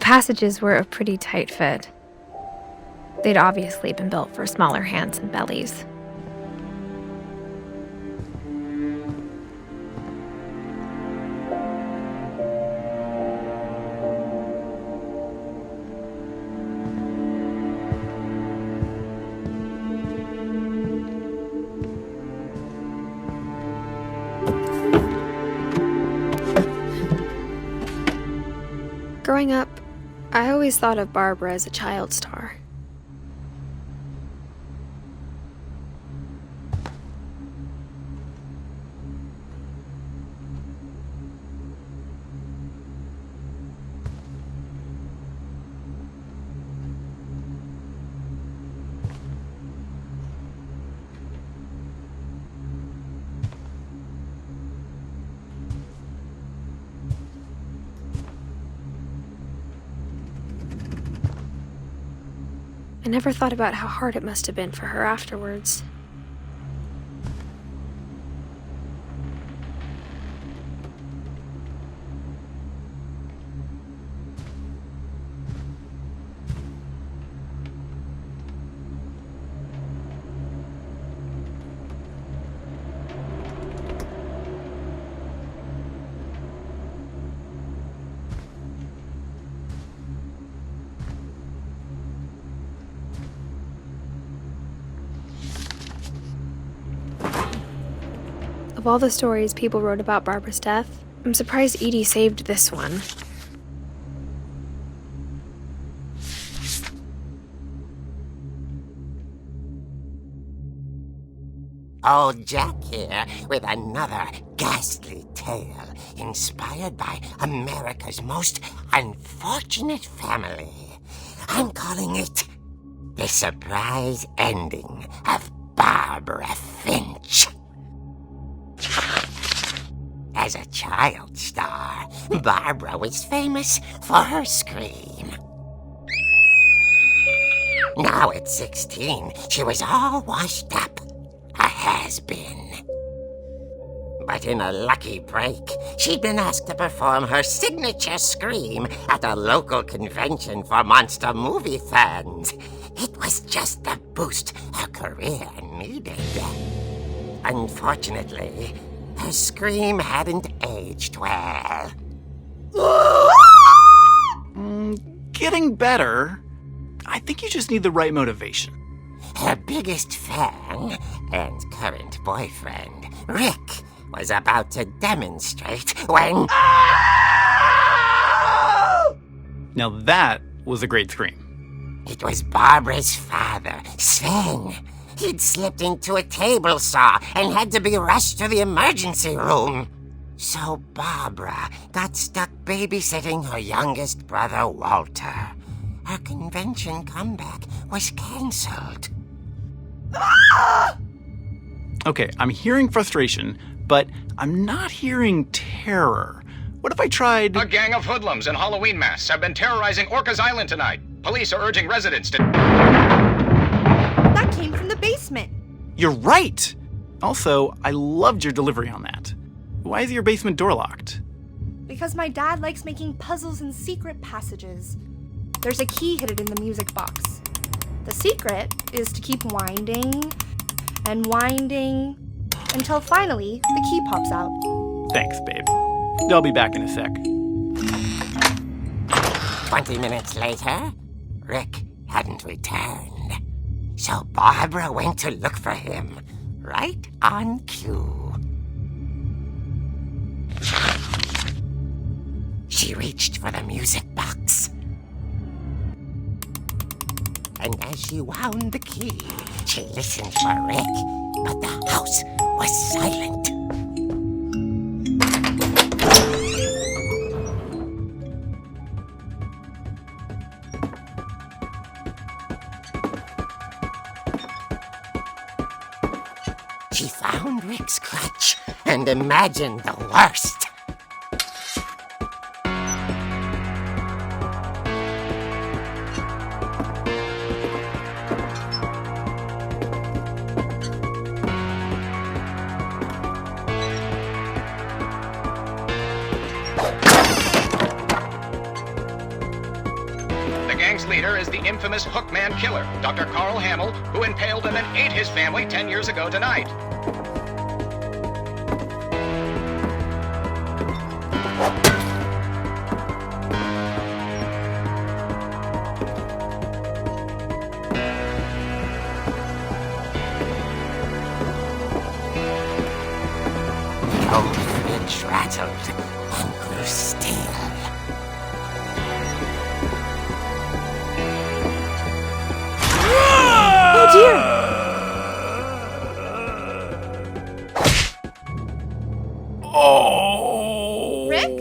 passages were a pretty tight fit. They'd obviously been built for smaller hands and bellies. Growing up, I always thought of Barbara as a child star. I never thought about how hard it must have been for her afterwards. Of all the stories people wrote about Barbara's death, I'm surprised Edie saved this one. Old Jack here with another ghastly tale inspired by America's most unfortunate family. I'm calling it The Surprise Ending of Barbara Finch. As a child star, Barbara was famous for her scream. Now at 16, she was all washed up, a has-been. But in a lucky break, she'd been asked to perform her signature scream at a local convention for monster movie fans. It was just the boost her career needed. Unfortunately, her scream hadn't aged well. Getting better. I think you just need the right motivation. Her biggest fan and current boyfriend, Rick, was about to demonstrate when... Now that was a great scream. It was Barbara's father, Sven. He'd slipped into a table saw and had to be rushed to the emergency room. So Barbara got stuck babysitting her youngest brother, Walter. Her convention comeback was cancelled. Okay, I'm hearing frustration, but I'm not hearing terror. What if I tried... A gang of hoodlums in Halloween masks have been terrorizing Orcas Island tonight. Police are urging residents to... That came from the basement. You're right! Also, I loved your delivery on that. Why is your basement door locked? Because my dad likes making puzzles and secret passages. There's a key hidden in the music box. The secret is to keep winding and winding until finally the key pops out. Thanks, babe. I'll be back in a sec. 20 minutes later, Rick hadn't returned. So Barbara went to look for him, right on cue. She reached for the music box. And as she wound the key, she listened for Rick, but the house was silent. She found Rick's crutch and imagined the worst. leader is the infamous Hookman killer, Dr. Carl Hamill, who impaled and then ate his family 10 years ago tonight. Finch rattled and grew still. Oh dear! Oh! Rick?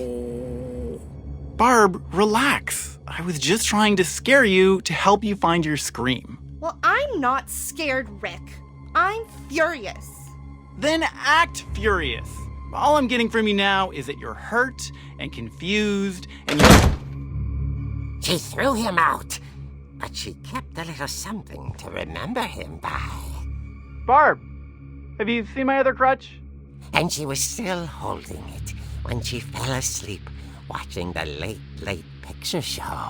Barb, relax. I was just trying to scare you to help you find your scream. Well, I'm not scared, Rick. I'm furious. Then act furious. All I'm getting from you now is that you're hurt and confused and you... She threw him out, but she kept a little something to remember him by. Barb, have you seen my other crutch? And she was still holding it when she fell asleep watching the late picture show.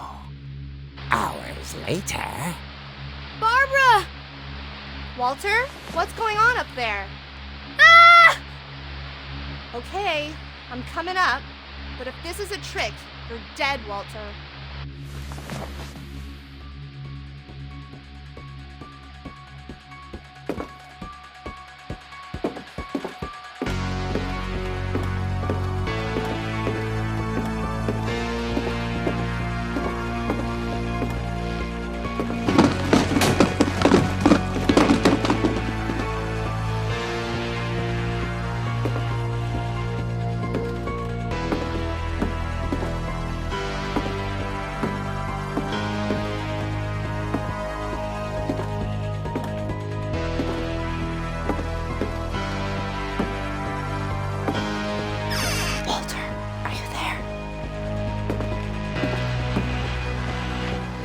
Hours later... Barbara! Walter, what's going on up there? Ah! Okay, I'm coming up, but if this is a trick, you're dead, Walter.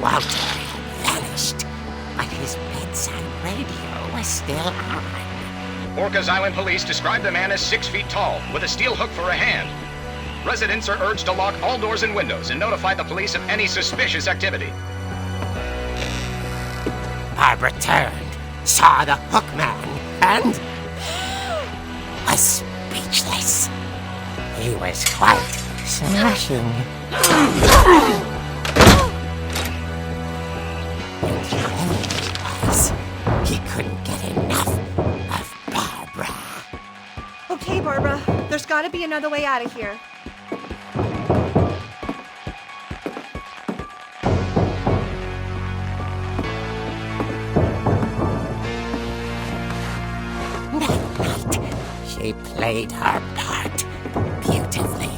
Walter had vanished, but his bedside radio was still on. Orcas Island police describe the man as 6 feet tall, with a steel hook for a hand. Residents are urged to lock all doors and windows and notify the police of any suspicious activity. Barbara turned, saw the hookman, and was speechless. He was quite smashing. And he was. He couldn't get enough of Barbara. Okay, Barbara, there's gotta be another way out of here. That night, she played her part beautifully.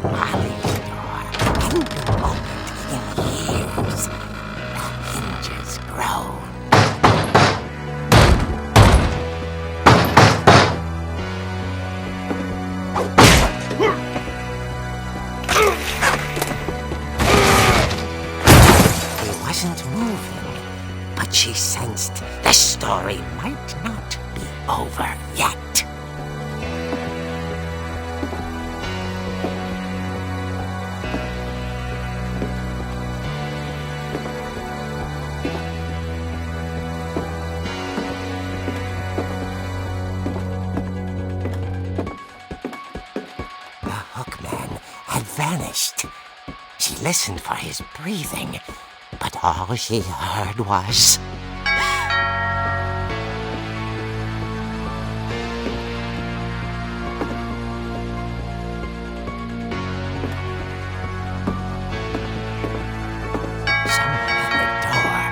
Molly's door hadn't been opened in years. The hinges groaned. He wasn't moving, but she sensed the story might not be over yet. The hookman had vanished. She listened for his breathing, but all she heard was... Someone at the door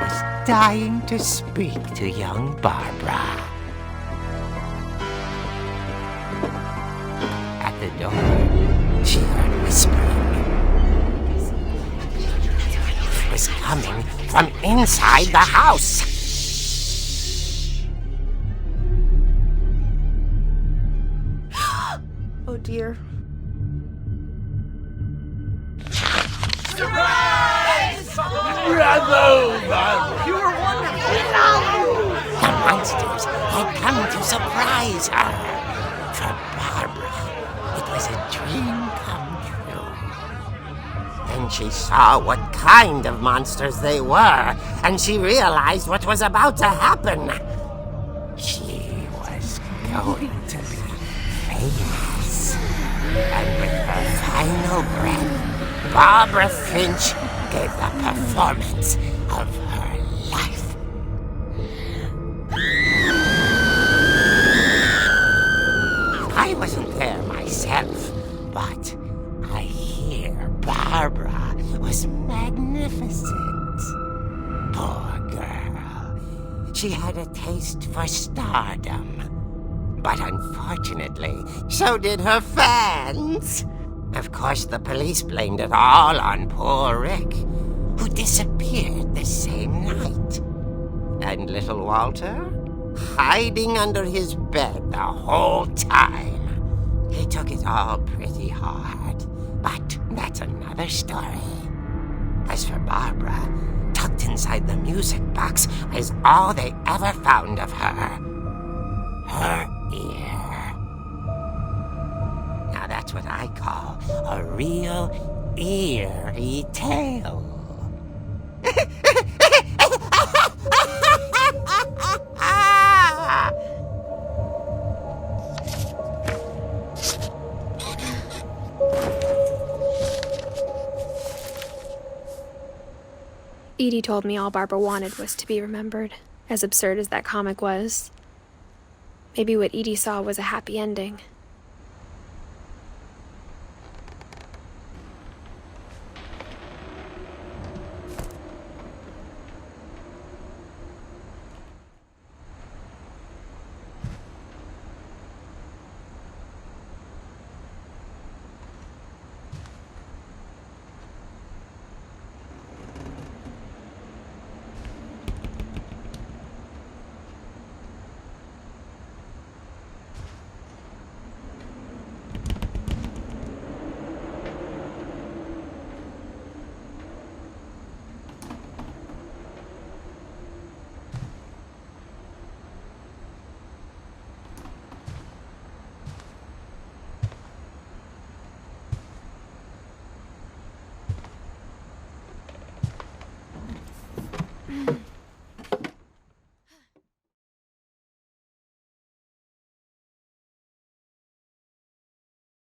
was dying to speak to young Barbara. At the door, she heard whispering. It was coming from inside the house. Oh dear. Bravo, Barbara! You were wonderful. The monsters had come to surprise her. For Barbara, it was a dream come true. Then she saw what kind of monsters they were, and she realized what was about to happen. She was going to be famous. And with her final breath, Barbara Finch gave the performance of her life. I wasn't there myself, but I hear Barbara was magnificent. Poor girl. She had a taste for stardom. But unfortunately, so did her fans. Of course, the police blamed it all on poor Rick, who disappeared the same night. And little Walter? Hiding under his bed the whole time. He took it all pretty hard, but that's another story. As for Barbara, tucked inside the music box is all they ever found of her. Her ear. Now that's what I call a real eerie tale. Edie told me all Barbara wanted was to be remembered, as absurd as that comic was. Maybe what Edie saw was a happy ending.